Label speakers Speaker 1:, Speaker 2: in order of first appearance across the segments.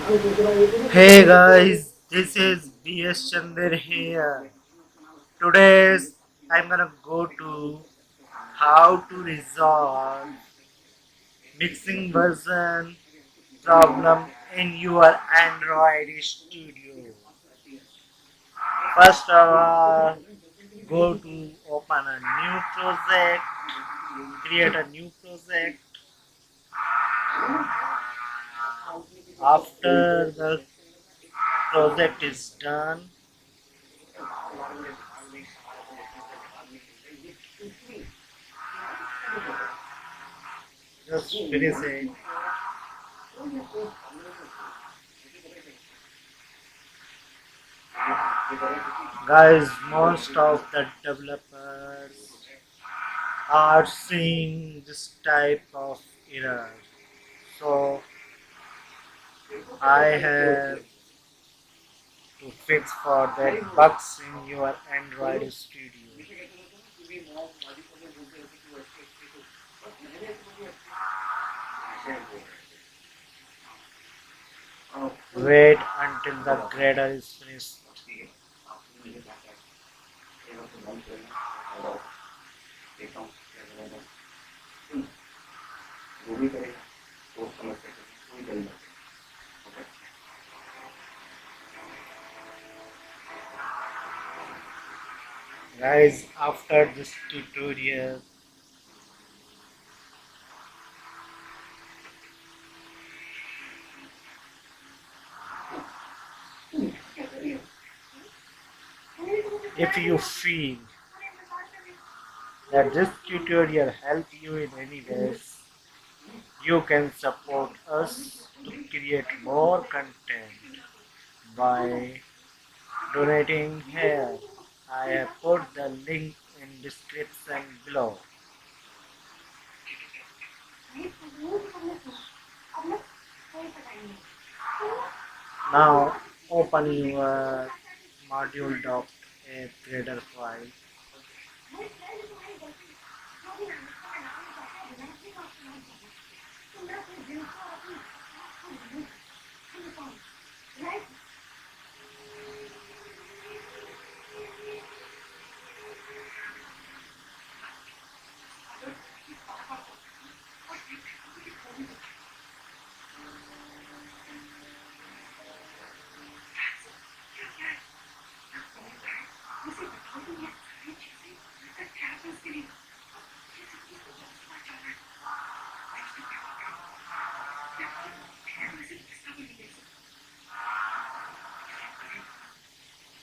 Speaker 1: Hey guys, this is BS Chandra here. Today I'm gonna go to how to resolve mixing version problem in your Android studio. First of all, go to open a new project, create a new project. After the project is done, just finish it. Guys, most of the developers are seeing this type of error. So I have to fix for that bugs in your Android Studio. Wait until the grader is finished. Guys, after this tutorial, if you feel that this tutorial helped you in any ways, you can support us to create more content by donating here. I have put the link in description below. Now open your module.app creator file.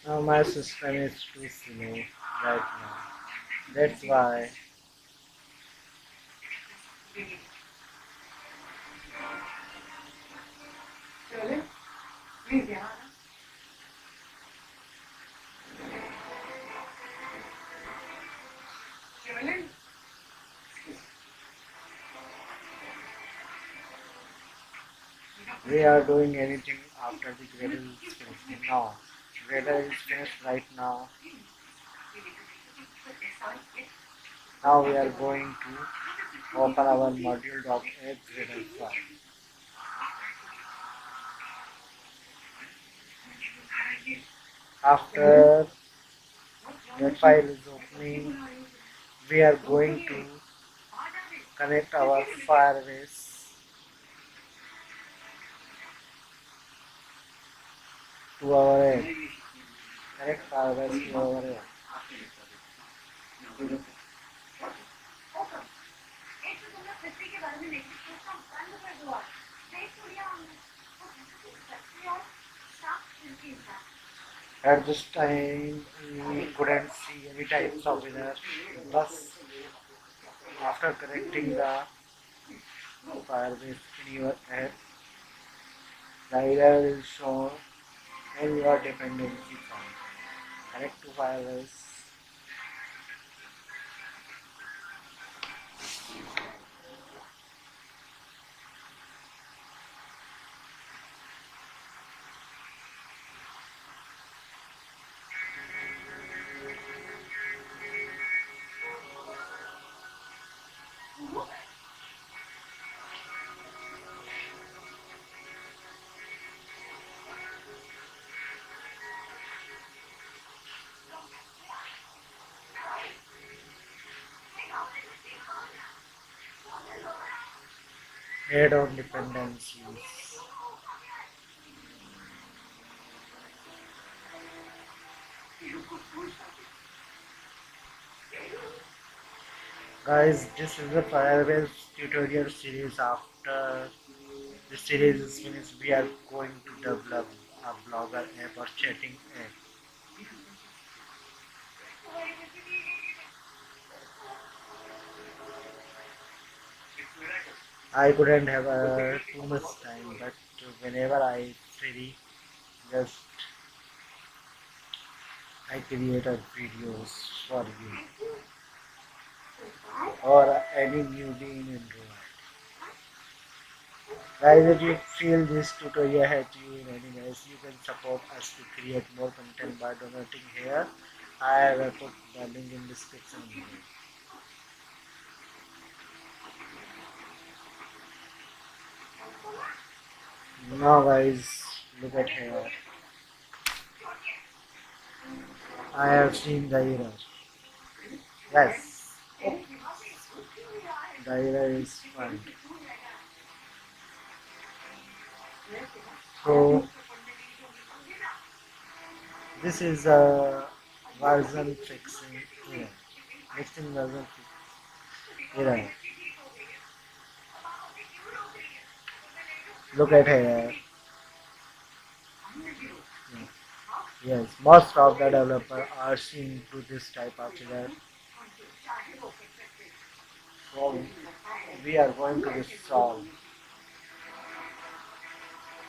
Speaker 1: Now my system is too slow right now. That's why we are doing anything after the grader is finished. No, grader is finished right now. Now we are going to open our module.app grader file. After that file is opening, we are going to connect our Firebase to our app. Connect Firebase to our app. At this time, we couldn't see any types of error. But after connecting the Firebase in your app, the error is shown in your dependency file. Connect to Firebase. add-on dependencies. Guys, this is the Firebase tutorial series. After this series is finished, we are going to develop a blogger app or chatting app. I couldn't have too much time, but whenever I free, just I create a videos for you or any newbie in Android. Guys, if you feel this tutorial helped you in any ways, you can support us to create more content by donating here. I will put the link in description below. Now guys, look at here. I have seen the error. Yes, the error is fine. So this is a version fixing error. Mixing version error. Look at here. Yes, most of the developers are seeing to this type of error. So we are going to solve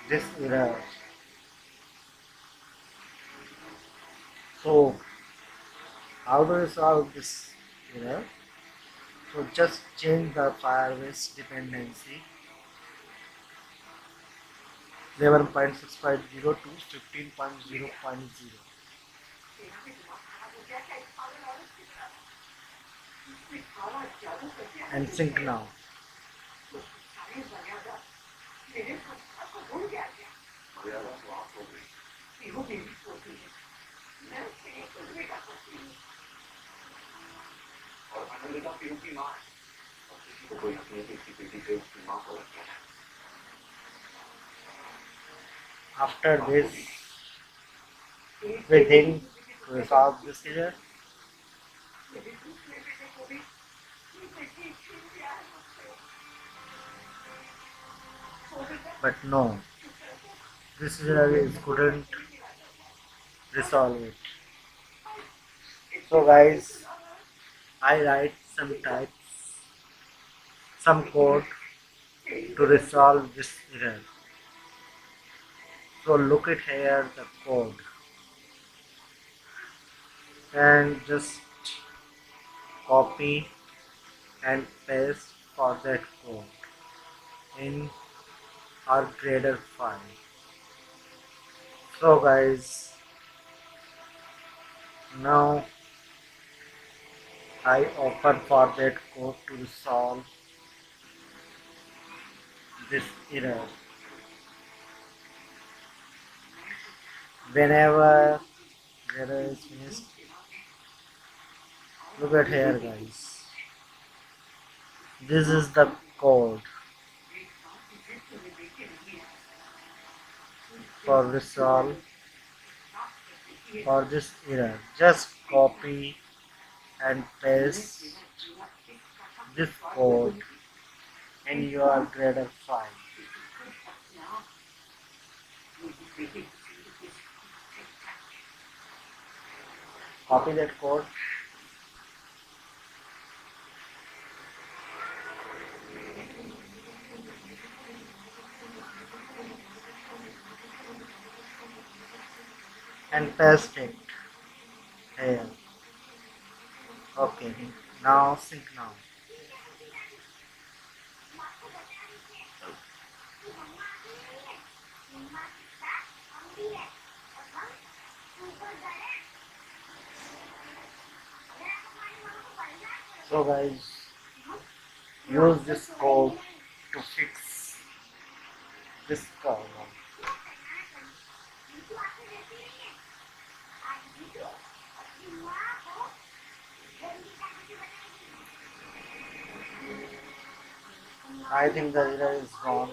Speaker 1: this error. So how do we solve this error? So just change the Firebase dependency 11.6.0 to 15.0.0 and sync now. After this, we think to solve this error. But no, this error is couldn't resolve it. So guys, I write some code to resolve this error. So look at here the code and just copy and paste for that code in our grader file. So guys, now I open for that code to solve this error. Whenever error is finished, look at here guys. This is the code for resolve for this error. Just copy and paste this code in your grader file. Copy that code and paste it here. Okay, now sync now. So guys, use this code to fix this problem. I think the error is gone.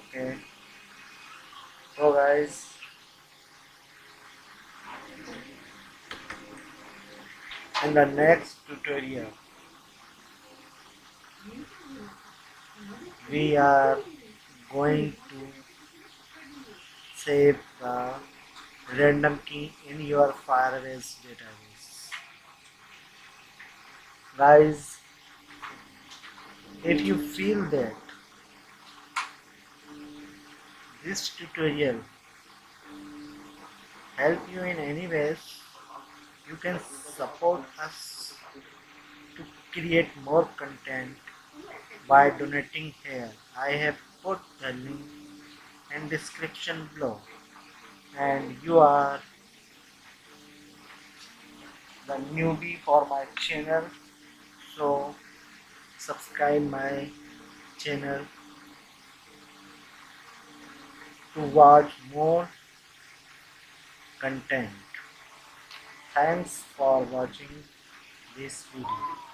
Speaker 1: Okay. So guys, in the next tutorial, we are going to save the random key in your Firebase database. Guys, if you feel that this tutorial help you in any ways, you can support us to create more content by donating here. I have put the link in description below, and you are the newbie for my channel, so subscribe my channel to watch more content. Thanks for watching this video.